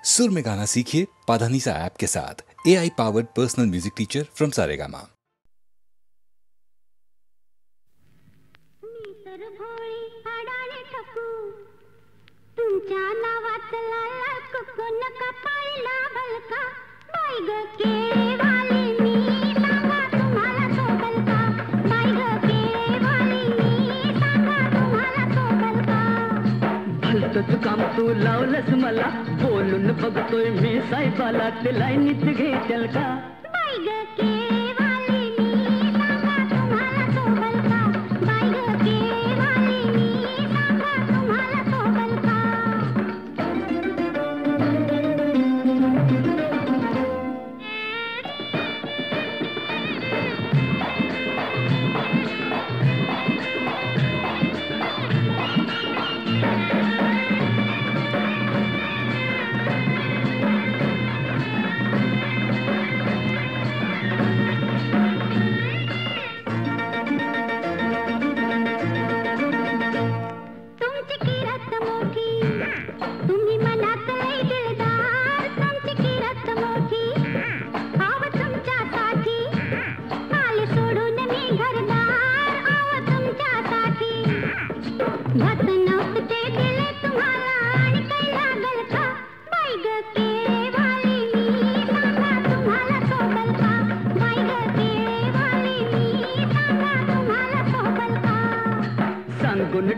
सुर में गाना सीखिए पाधानीसा ऐप के साथ। AI powered personal music teacher from Saregama. तुमच्या नावातला कुकून कपाळीला भलका बाई ग केळीवाली मी सांगा तुम्हाला सोबल का बाई ग केळीवाली मी सांगा तुम्हाला सोबल का भलतंच काम तू लावलंस मला बोलून बघतोय मी साहेबाला ते लाईनीत घेचल का बाई ग केळीवाली मी सांगा तुम्हाला सोबल का बाई ग केळीवाली मी सांगा तुम्हाला सोबल का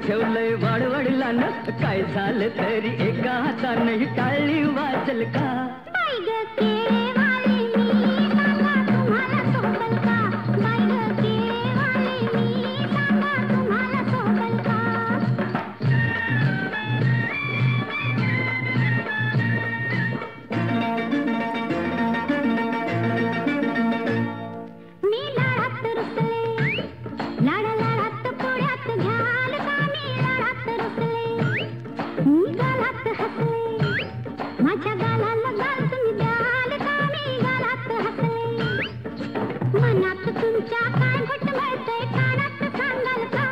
ठेवलंय वाडवडिलांना काय झालं तरी एका हाताने टाळी वाजल का बाई ग केळीवाली मी सांगा तुम्हाला सोबल का बाई ग केळीवाली मी सांगा तुम्हाला सोबल का मी लाडात रुसले लाडा लाडात पुढ्यात घ्याल का मी लाडात रुसले मी गालात हसले माझ्या गालाला गाल तुम्ही द्याल का मी गालात हसले मनात तुमच्या काय घुटमळतंय कानात सांगाल का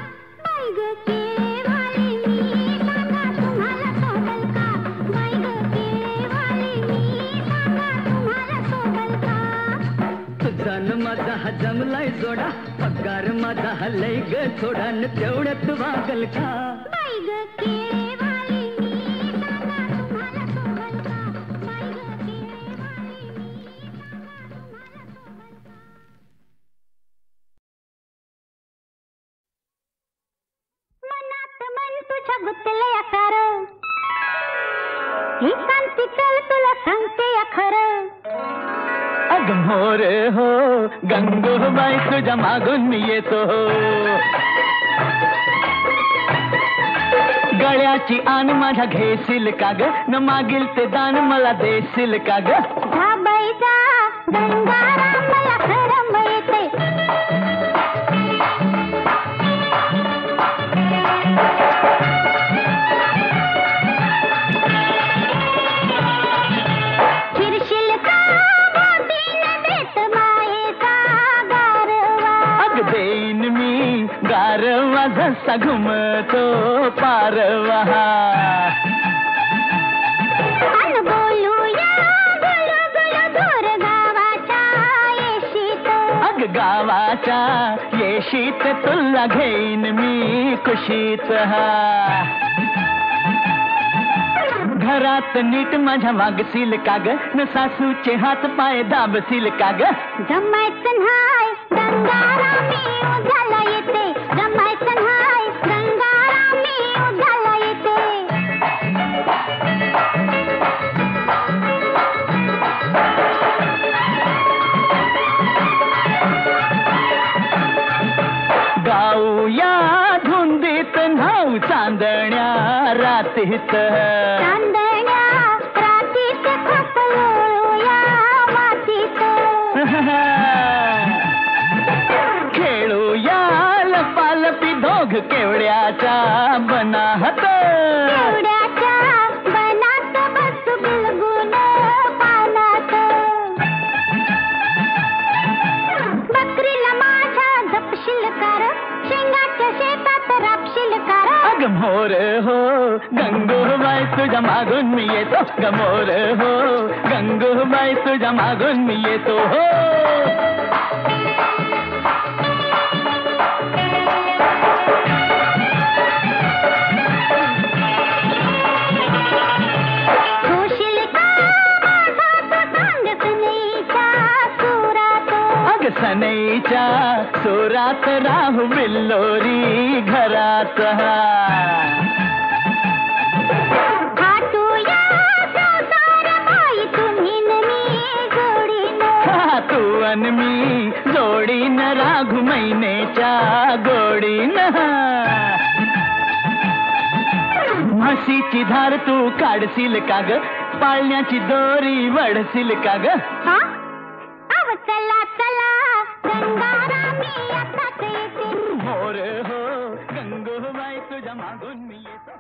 बाई ग केळीवाली मी सांगा तुम्हाला सोबल का बाई ग केळीवाली मी सांगा तुम्हाला सोबल का तुझा माझा हा जमलाय जोडा पगार माझा हलय ग थोडा न तेवढ्यात वागल का बाई ग केळीवाली मी सांगा तुम्हाला सोबल का बाई ग केळीवाली मी सांगा तुम्हाला सोबल का मनात मन तुझ्या गुंतलंय असार ही शांती चल तुला सांगते या खरं अग मोर हो गंगूबाई तुझ्या मागून मी येतो गळ्याची आण माझ्या घेशील का ग न मागील ते दान मला देशील का ग जा बाई जा गंगाराम मला खरं मिळते फिरशील का बोटीनं देत मायेचा गारवा अग देईन मी गारवा जसा घुमतो पारवा अन बोलूया गुलू गुलू दूर गावाच्या येशीत अग गावाच्या येशीत तुला घेईन मी कुशीत घरात नीट माझ्या मागशील का ग न सासूचे हात पाय दाबशील का ग जमायचं न्हाय गंगारामी उद्याला येते जमायचं न्हाय गंगारामी उद्याला येते गाऊया धुंदीत न्हाऊ चांदण्या रातीत चांदण्या रातीत खपलोळूया मातीत खेळूया लपालपी दोघ केवड्याच्या बनाहत एवढ्याच्या बनात बसू बिलगून पानात बकरीला माझ्या जपशील कार शेंगाच्या शेतात रापशील कार अग मोर हो गंगूबाई तुझ्या माग गमोर हो गंगूबाई तुझ्या मागून मी येतो हो. सनईच्या सोरात राहू बिल्लोरी घरात तू अन मी जोडीन राघू महिनेच्या गोडीन. म्हशीची धार तू काढशील का ग पाळण्याची दोरी वडशील का ग. मोर हो गंगूबाई तुझ्या मागून मी येतो.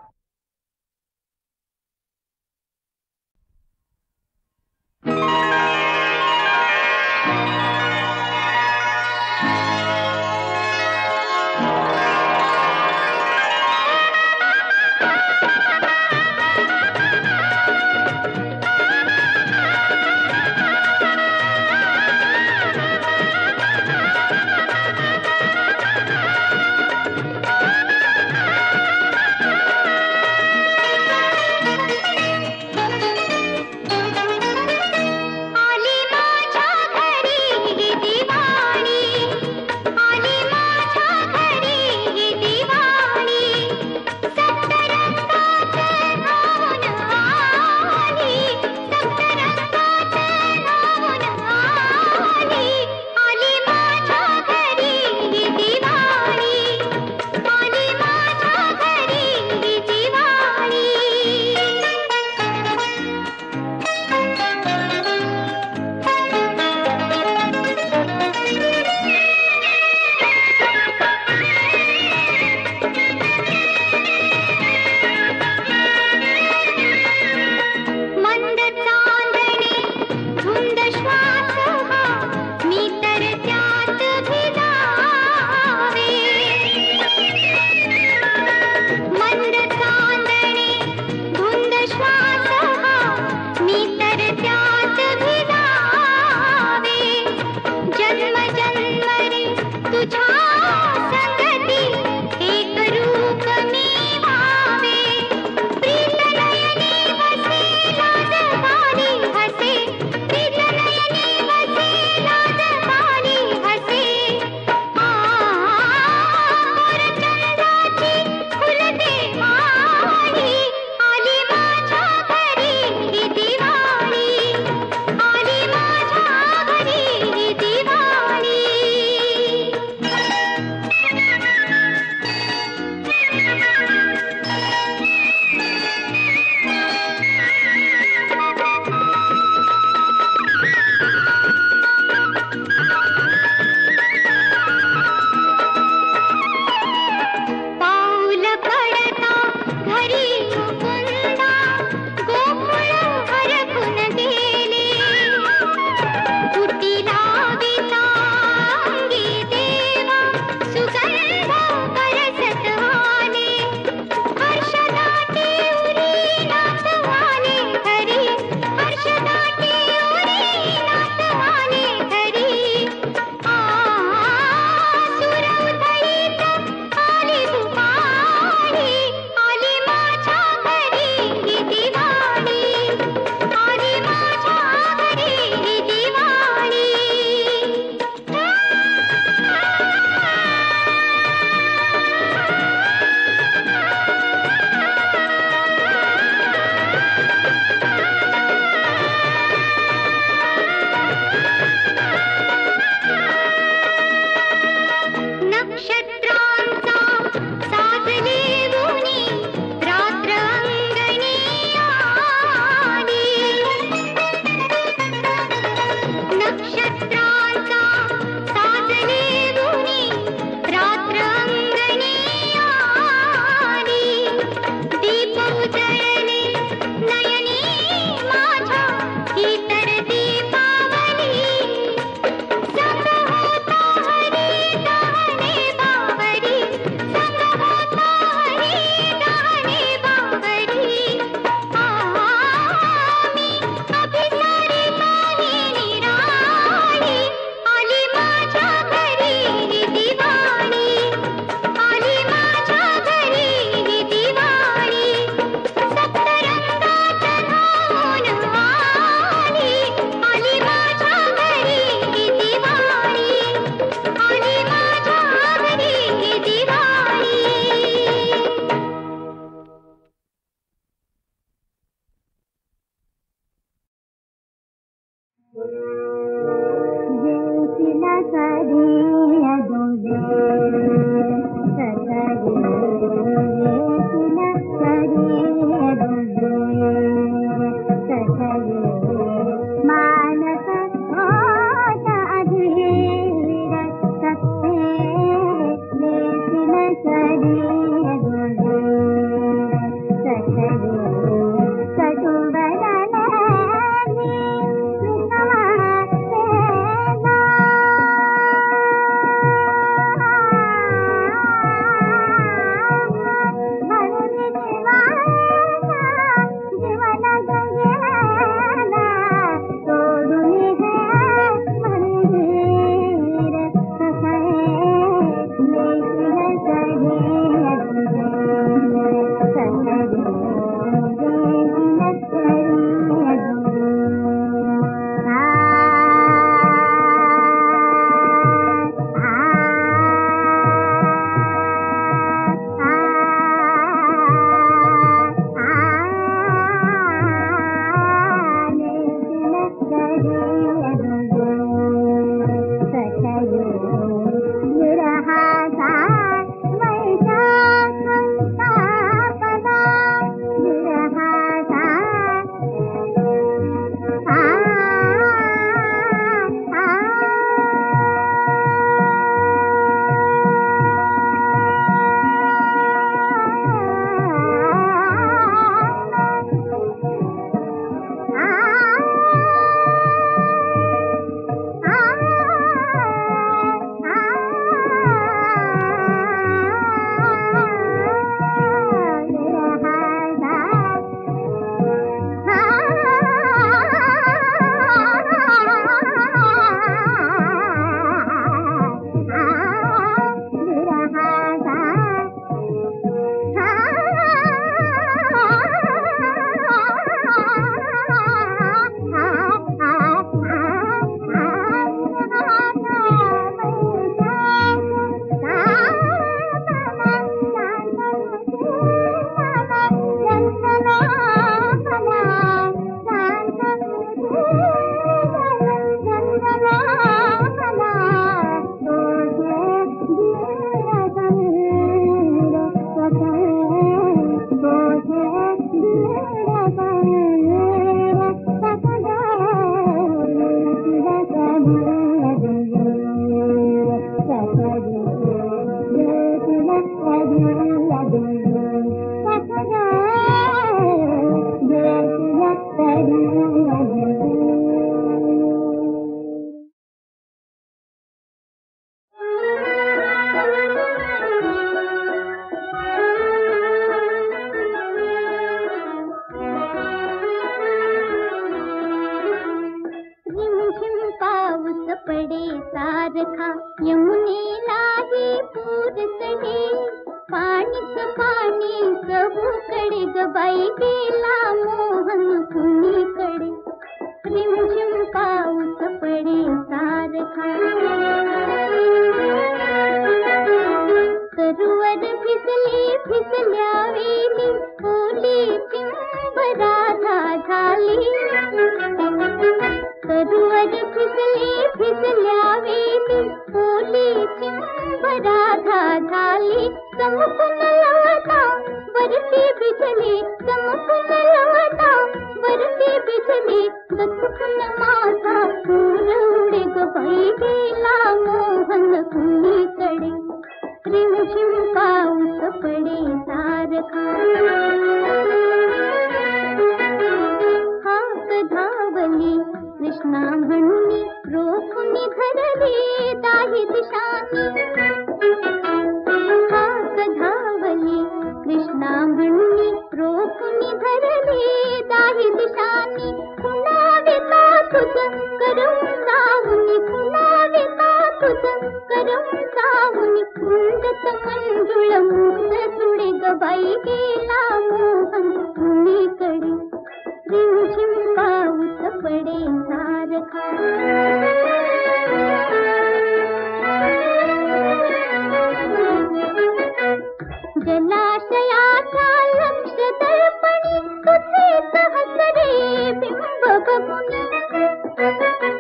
तुझे सहसरे बिंब बघून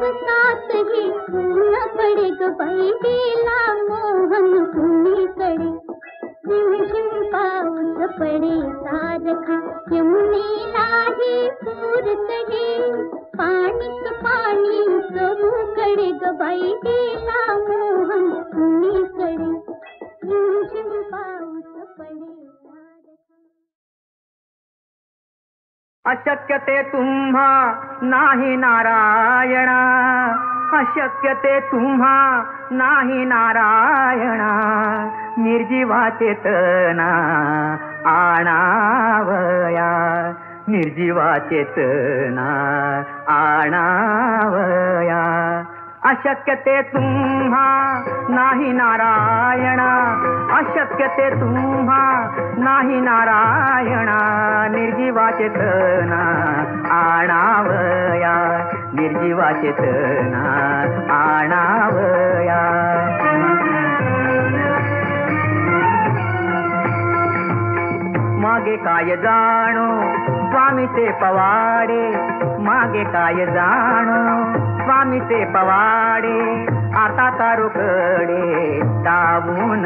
साथ ही ऊन पडे ग बाई गेला मोहन कुणीकडे झिमझिम पाऊस पडे सारखा यमुनेलाही पूर चढे पाणीच पाणी चहूकडे ग बाई गेला मोहन कुणीकडे झिमझिम पाऊस पडे सारखा. अशक्य ते तुम्हा नाही नारायणा, अशक्य ते तुम्हा नाही नारायणा, निर्जीवाचे तना आणावया, निर्जीवाचे तना आणावया. अशक्य ते तुम्हा नाही नारायणा, अशक्य ते तुम्हा नाही नारायणा, निर्जीवाचे तना आणावया, निर्जीवाचे तना आणावया. मागे काय जाणो स्वामीचे पवाडे, मागे काय जाणो स्वामीचे पवाडे, आता कारोकडे दावून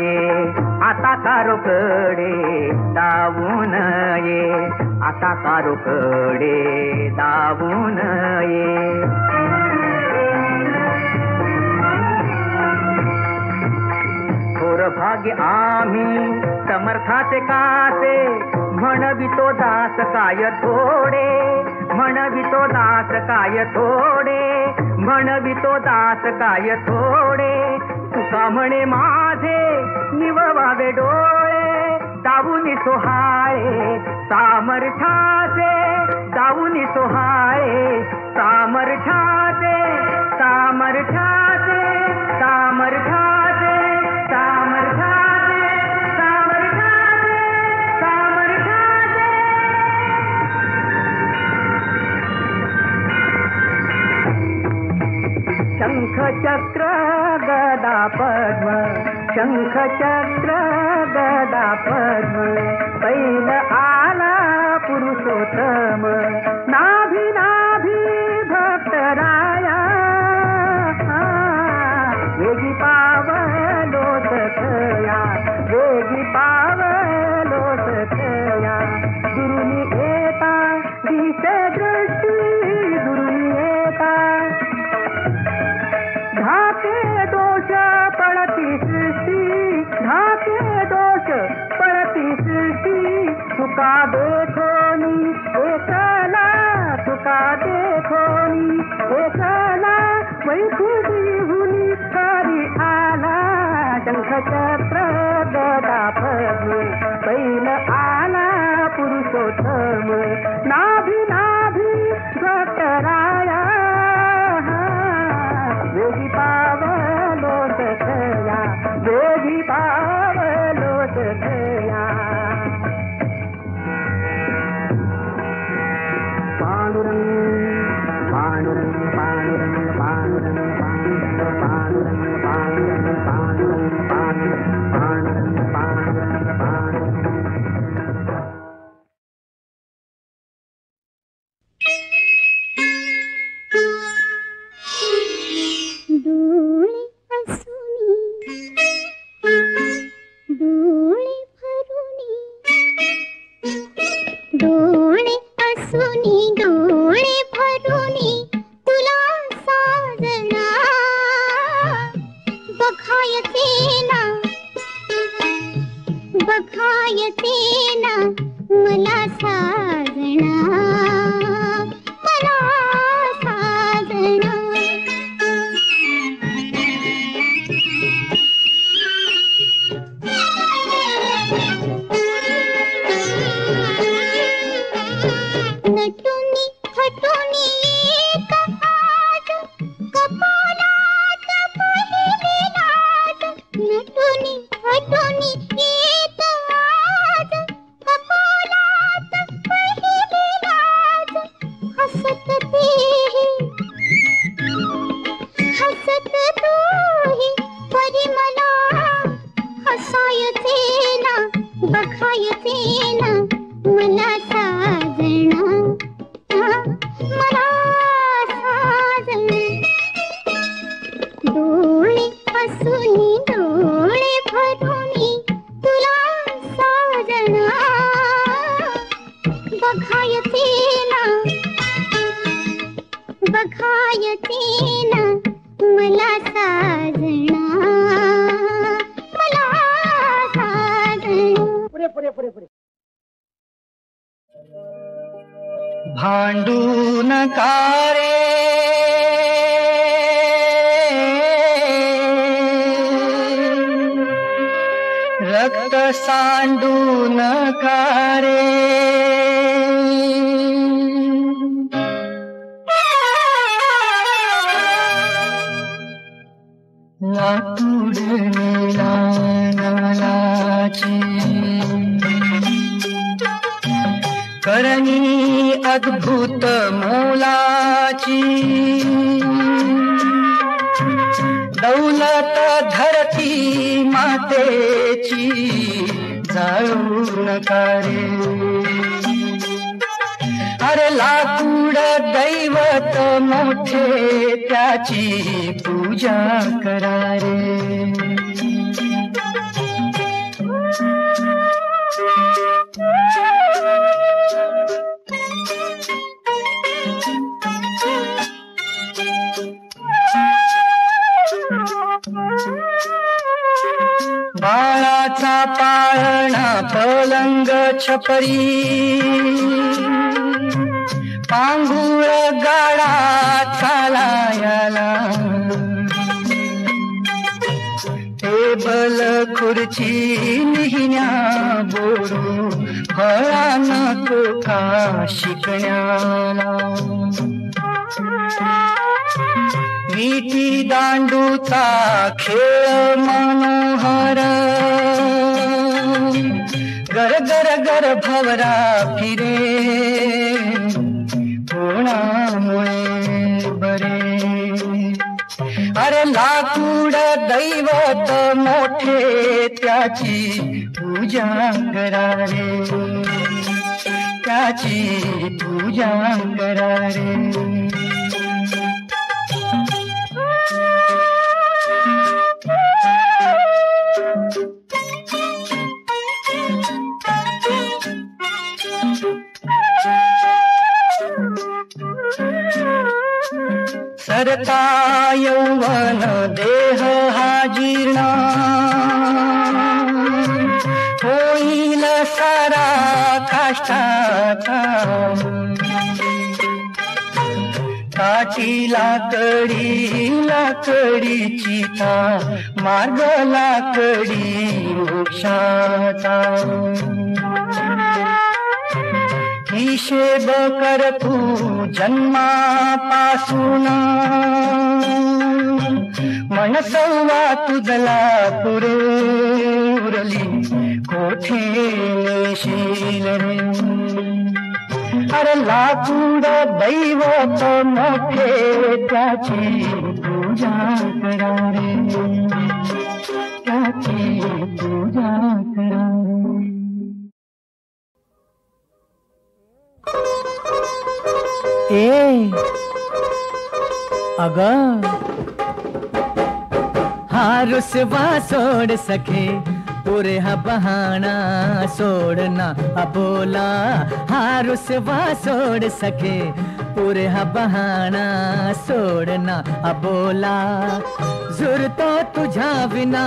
ये, आता कारोकडे दावून ये, आता कारोकडे दावून ये. थोर भाग्य आम्ही समर्थाचे कासे, म्हणवितो दास काय थोडे, म्हणवितो दास काय थोडे, म्हणवितो दास काय थोडे. तुका म्हणे माझे निववावे डोळे, दावूनी सोहाळे सामर्थ्याचे, दावूनी सोहाळे सामर्थ्याचे, सामर्थ्याचे, सामर्थ्याचे, सामर्थ्याचे, सामर्थ्याचे, सामर्थ्याचे. शंख चक्र गदा पद्म, शंख चक्र गदा पद्म, पैल आला पुरुषोत्तम, नाभी नाभी भक्तराया, वेगी पावलो सखया, वेगी पावलो सखया. दुरुनी येता दिसे दृष्टी, दुरुनी येता धाके दोष पळती सृष्टी, धाके दोष पळती सृष्टी. तुका देखोनी एकला, तुका देखोनी एकला, वैकुंठी हुनी हरी आला. शंख चक्र गदा पद्म, पैल आला पुरुषोत्तम, नाभी नाभी भक्तराया, वेगी पावलो सखया, वेगी पावलो सखया. पांडुरंग पांडुरंग पांडुरंग पांडुरंग पांडुरंग पांडुरंग पांडुरंग पांडुरंग पांडुरंग पांडुरंग पांडुरंग. डोळे हसुनी, डोळे भरुनी, डोळे हसुनी, डोळे भरुनी, तुला साजना बघायचे ना, बघायचे ना मला साजना, मला साजना. नटुनी खटुनी एक आज, कपालात पहिले लाज, नटुनी खटुनी एक आज, कपालात पहिले लाज. हसत तेही, हसत तूही, परी मला हसायचे ना, बघायचे ना मला साजना, मला साजना. बघायचे ना मला साजना, मला साजना. पुढे पुढे पुढे पुढे. भांडू नका रे रक्त सांडू नका रे, लाकूड निळा नालाची करणी अद्भुत मोलाची, दौलत धरती मातेची जाळू नका रे. अरे लाकूड दैवत मोठे त्याची पूजा करा रे. बाळाचा पाळणा पलंग छपरी, पांघुळ गाडा चालायला, टेबल खुर्ची लिहिण्या बोरू फळा नको का शिकण्याला, विटी दांडूचा खेळ मनोहर, गर गर गर भवरा फिरे कोणामुळे बरे. अरे लाकूड दैवत मोठे त्याची पूजा करा रे, त्याची पूजा करा रे. सरता यौवन देह हा जीर्ण, होईल सारा काष्टाचा, काठीला कडी लाकडीची था मार्ग लाकडी मोक्षाचा. हिशेब कर तू जन्मापासून, मनसवा तुझला पुरे उरली कोठे नेशील रे. अरे लाकूड दैवत मोठे त्याची पूजा करा रे, त्याची पूजा करा रे. ए अगं हा रुसवा सोड सखे, पुरे हा बहाना सोडना अबोला. हा रुसवा सोड सखे, पुरे हा बहाना सोडना अबोला. झुरतो तुझ्या विना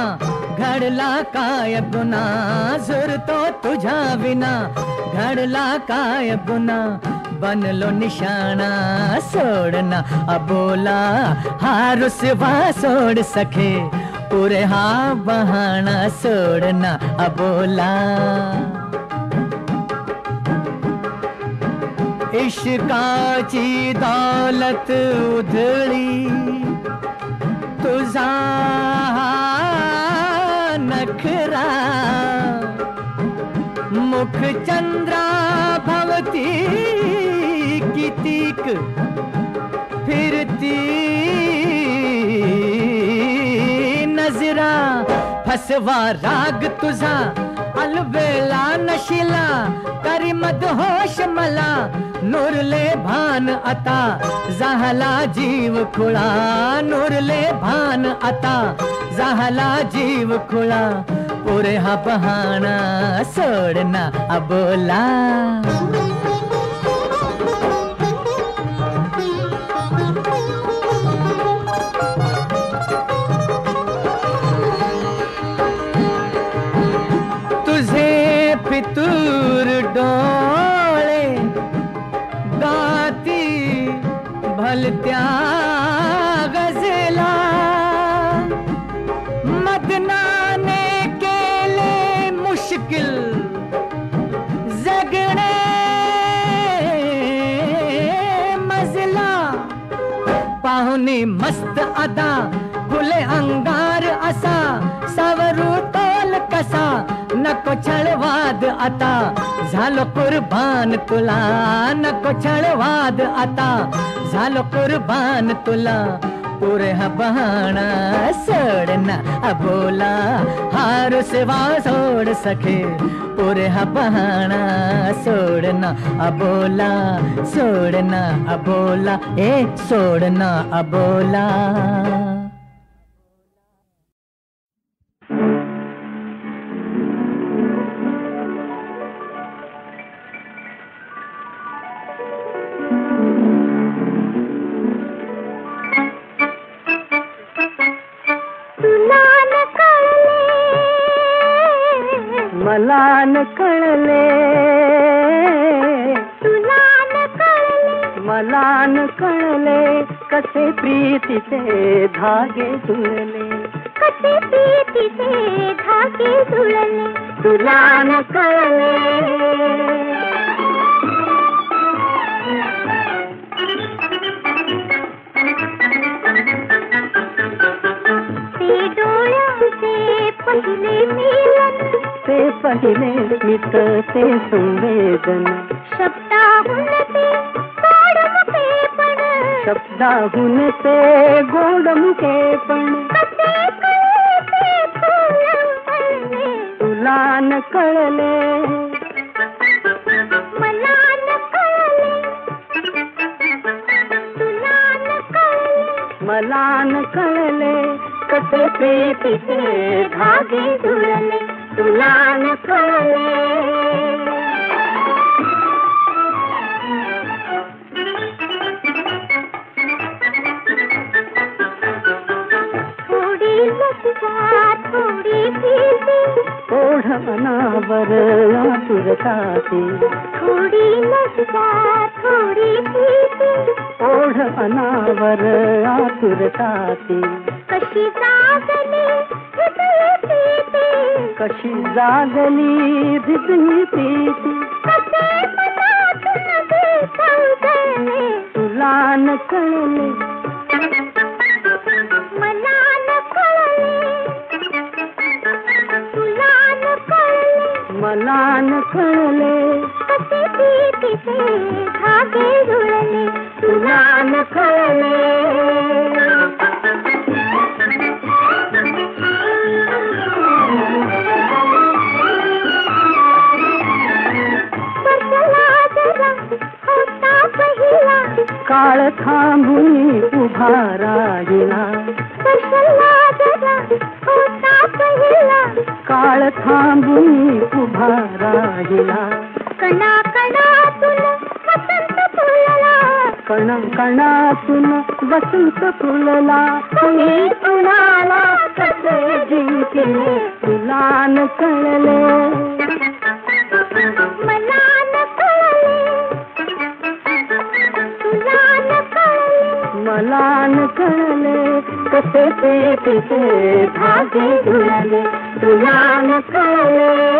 घडला काय गुन्हा, झुरतो तुझ्या विना घडला काय गुन्हा. बनलो निशाणा सोडना अबोला. हा रुसवा सोड सखे, पुरे हा बहाना सोडना अबोला. इश्काची दौलत उधळी, तुझा नखरा मुख चंद्रा भवती कितीक फिरती नजरा. फसवा राग तुझा अलबेला नशिला, करी मदहोश मला नुरले भान आता. झाला जीव खुळा नुरले भान आता, झाला जीव खुळा. पुरे हा बहाना सोडना अबोला. चालत्या गझला मदनाने केले मुश्किल जगणे मजला पाहुणे मस्त अदा खुले अंगार असा सावरू तोल कसा नको छळवाद आता झालो कुर्बान तुला नको छळवाद आता झालो कुर्बान तुला पुरे हा बहाणा सोडना अबोला हार सेवा सोड सखे पुरे हा बहाणा सोडना अबोला सोडना अबोला ए सोडना अबोला मला न कळले तुला न कळले मला न कळले कसे प्रीतीचे धागे जुळले कसे प्रीतीचे धागे जुळले तुला न कळले ते डोळ्यांचे पहिले मिलन ते पहिले मित ते संवेदन शब्दाहून ते गोड मुखेपण शब्दाहून ते गोड मुखेपण कसे कळले तुला न कळले मला न कळले तुला न कळले मला न कळले कसे प्रीतीचे धागे जुळले तुला न कळले थोडी लज्जा थोडी भीती ओढ अनावर आतुरताती थोडी लज्जा थोडी भीती ओढ अनावर आतुरताती कशी जागली कशी जागली भिजली प्रीती कसे मनातून विसरले तुला न कळले मला न कळले तुला न कळले मला न कळले कसे प्रीतीचे धागे जुळले तुला न कळले काळ थांबून उभा राहिला काळ थांबून उभा राहिला कणा कणातून वसंत फुलला कणा कणातून वसंत फुलला कुणी कुणाला कसे जिंकले तुला न कळले मला न कळले मला न कळले कसे प्रीतीचे धागे जुळले तुला न कळले